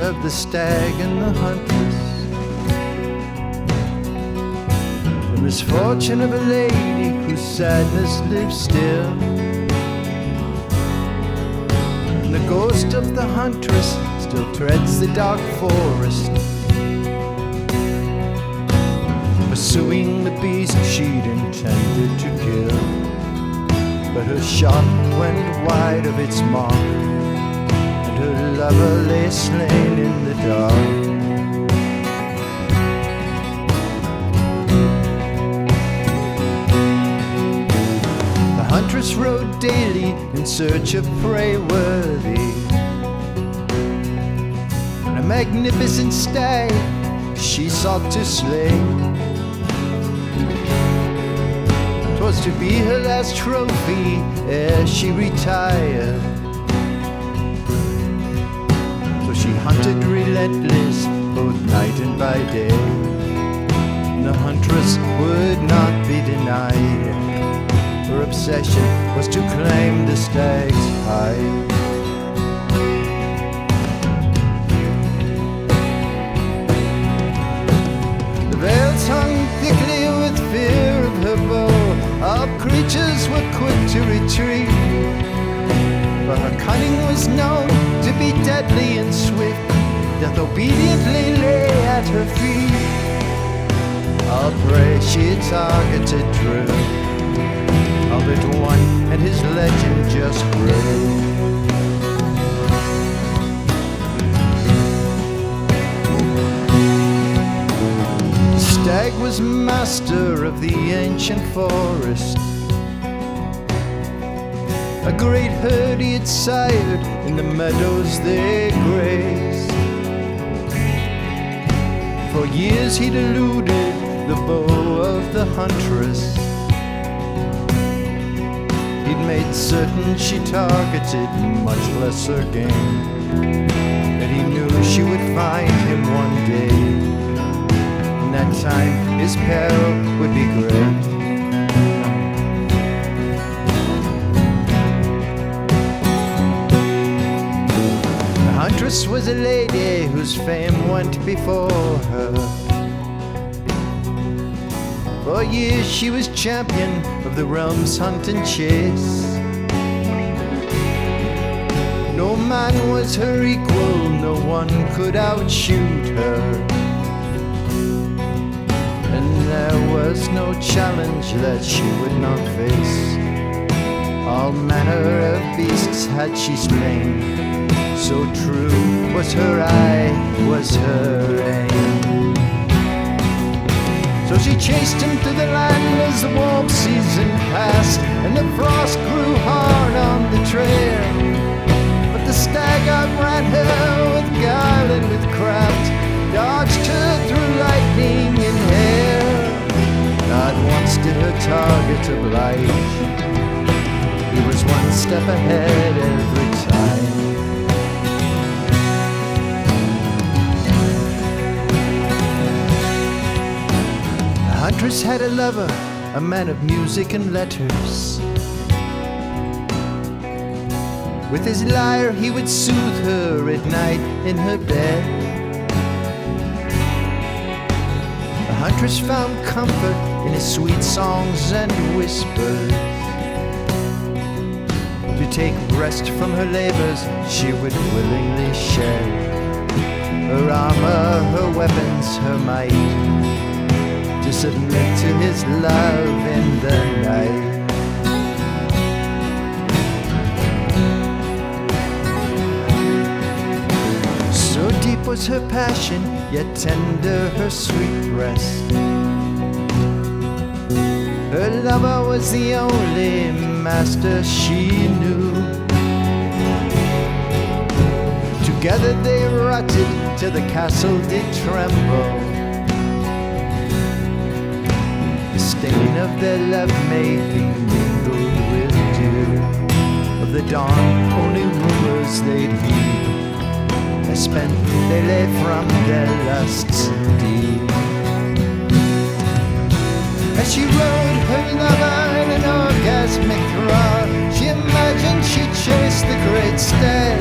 of the stag and the huntress, the misfortune of a lady whose sadness lives still, and the ghost of the huntress still treads the dark forest, pursuing the beast she'd intended to kill. But her shot went wide of its mark, and her lover lay slain in the dark. The huntress rode daily in search of prey worthy, and a magnificent stag she sought to slay. 'Twas to be her last trophy ere she retired, so she hunted relentless both night and by day. And the huntress would not be denied. Her obsession was to claim the stag's hide. The veils hung thickly with fear of her bow. All creatures were quick to retreat, for her cunning was known to be deadly and swift. Death obediently lay at her feet. All prey she targeted drew, all but one, and his legend just grew. Stag was master of the ancient forest. A great herd he had sired, in the meadows they grazed. For years he'd eluded the bow of the huntress. He'd made certain she targeted much lesser game, and he knew she would find him one day. That time his peril would be great. The huntress was a lady whose fame went before her. For years she was champion of the realm's hunt and chase. No man was her equal, no one could outshoot her. There was no challenge that she would not face. All manner of beasts had she slain. So true was her eye, was her aim. So she chased him through the land as the warm season passed, and the frost grew hard on the trail. But the stag outran her with guile and with craft, dodged her through lightning and hair. Not once did her target oblige. He was one step ahead every time. The huntress had a lover, a man of music and letters. With his lyre he would soothe her at night in her bed. The huntress found comfort in his sweet songs and whispers. To take rest from her labors she would willingly share. Her armor, her weapons, her might, to submit to his love in the night. So deep was her passion, yet tender her sweet breast. Her lover was the only master she knew. Together they rotted till the castle did tremble. The stain of their love may be mingled with dew. Of the dawn only rumors they'd heed, as spent they lay from their lusts deep. As she rode her lover in an orgasmic thrall, she imagined she'd chase the great stag.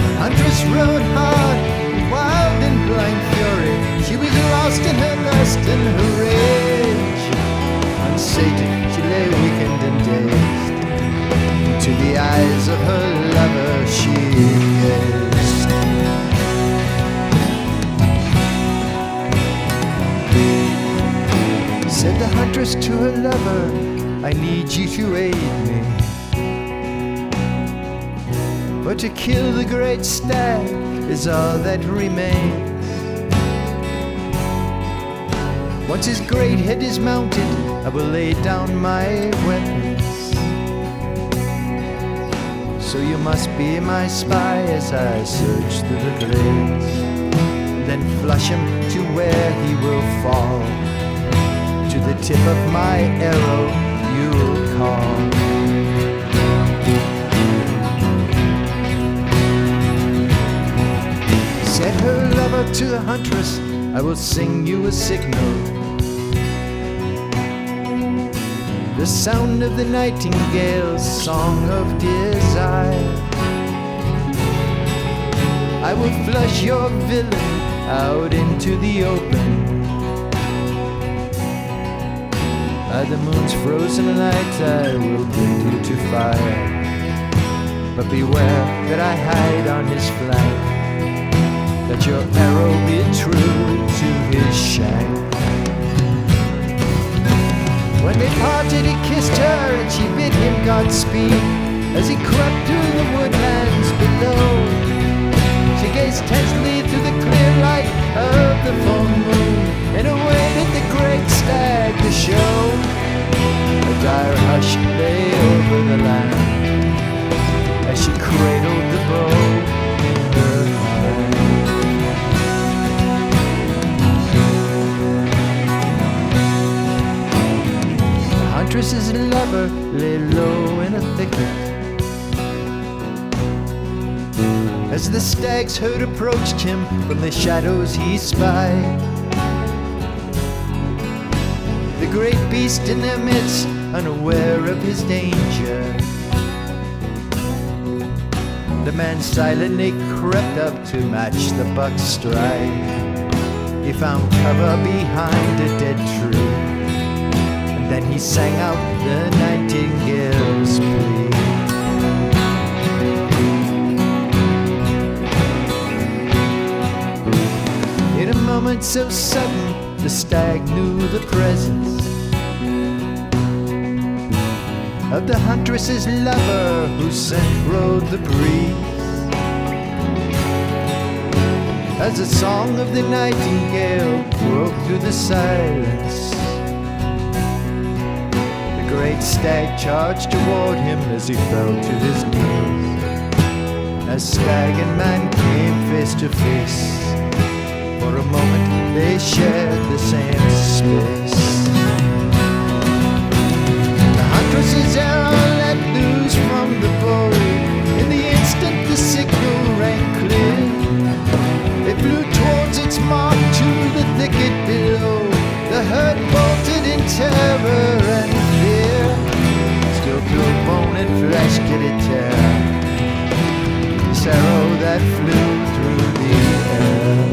The huntress rode hard in her rage. Unsated, she lay weakened and dazed. To the eyes of her lover she gazed. Said the huntress to her lover, I need you to aid me. But to kill the great stag is all that remains. Once his great head is mounted, I will lay down my weapons. So you must be my spy as I search through the glades. Then flush him to where he will fall. To the tip of my arrow you'll call. Said her lover to the huntress, I will sing you a signal. The sound of the nightingale's song of desire. I will flush your villain out into the open. By the moon's frozen light I will bring you to fire. But beware that I hide on his flank. Let your arrow be true to his shank. When they parted he kissed her and she bid him Godspeed. As he crept through the woodlands below, she gazed tensely through the clear light of the full moon and awaited the great stag to show. A dire hush lay over the land as she cradled the bow in her hand. The huntress's lover lay low in a thicket. As the stag's herd approached him from the shadows he spied the great beast in their midst, unaware of his danger. The man silently crept up to match the buck's stride. He found cover behind a dead tree, and then he sang out the nightingale's plea. In a moment so sudden, the stag knew the presence of the huntress's lover, whose scent rode the breeze. As the song of the nightingale broke through the silence, the great stag charged toward him as he fell to his knees. As stag and man came face to face, for a moment they shared the same space. The huntress's arrow let loose from the bow. In the instant the signal rang clear. It flew towards its mark to the thicket below. The herd bolted in terror and fear. Still through bone and flesh did it tear. This arrow that flew through the air.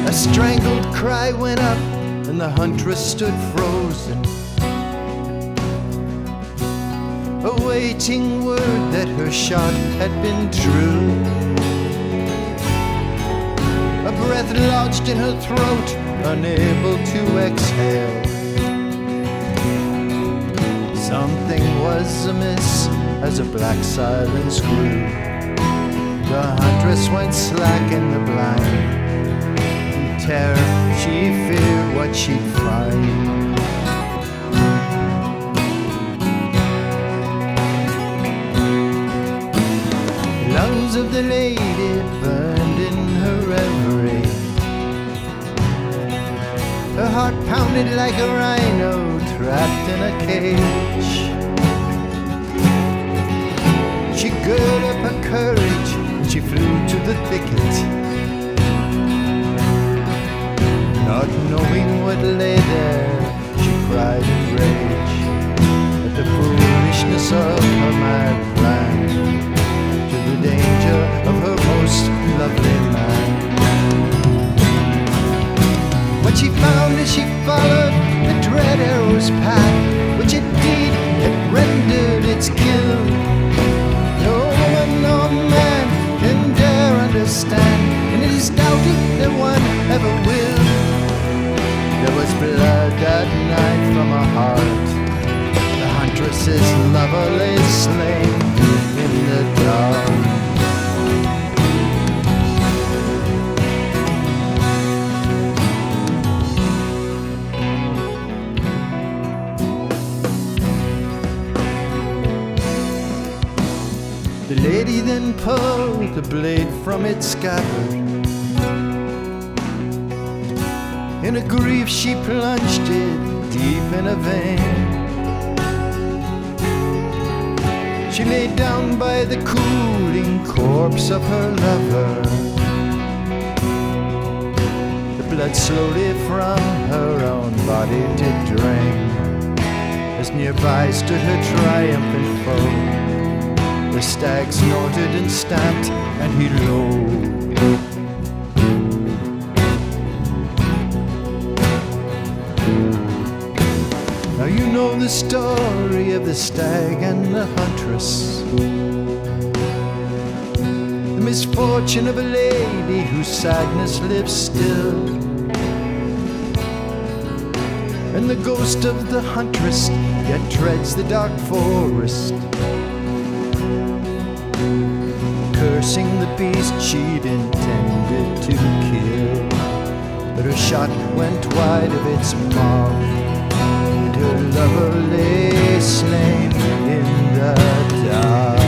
A strangled cry went up, and the huntress stood frozen, awaiting word that her shot had been true. A breath lodged in her throat, unable to exhale. Something was amiss as a black silence grew. The huntress went slack in the blind. Terror, she feared what she'd find. Lungs of the lady burned in her reverie. Her heart pounded like a rhino trapped in a cage. She girded up her courage and she flew to the thicket, not knowing what lay there. She cried in rage at the foolishness of her mad plan, to the danger of her The lady then pulled the blade from its scabbard. In her grief she plunged it deep in a vein. She lay down by the cooling corpse of her lover. The blood slowly from her own body did drain, as nearby stood her triumphant foe. The stag snorted and stamped, and he lowed. Now you know the story of the stag and the huntress, the misfortune of a lady whose sadness lives still, and the ghost of the huntress yet treads the dark forest, cursing the beast she'd intended to kill. But her shot went wide of its mark, her lover lay slain in the dark.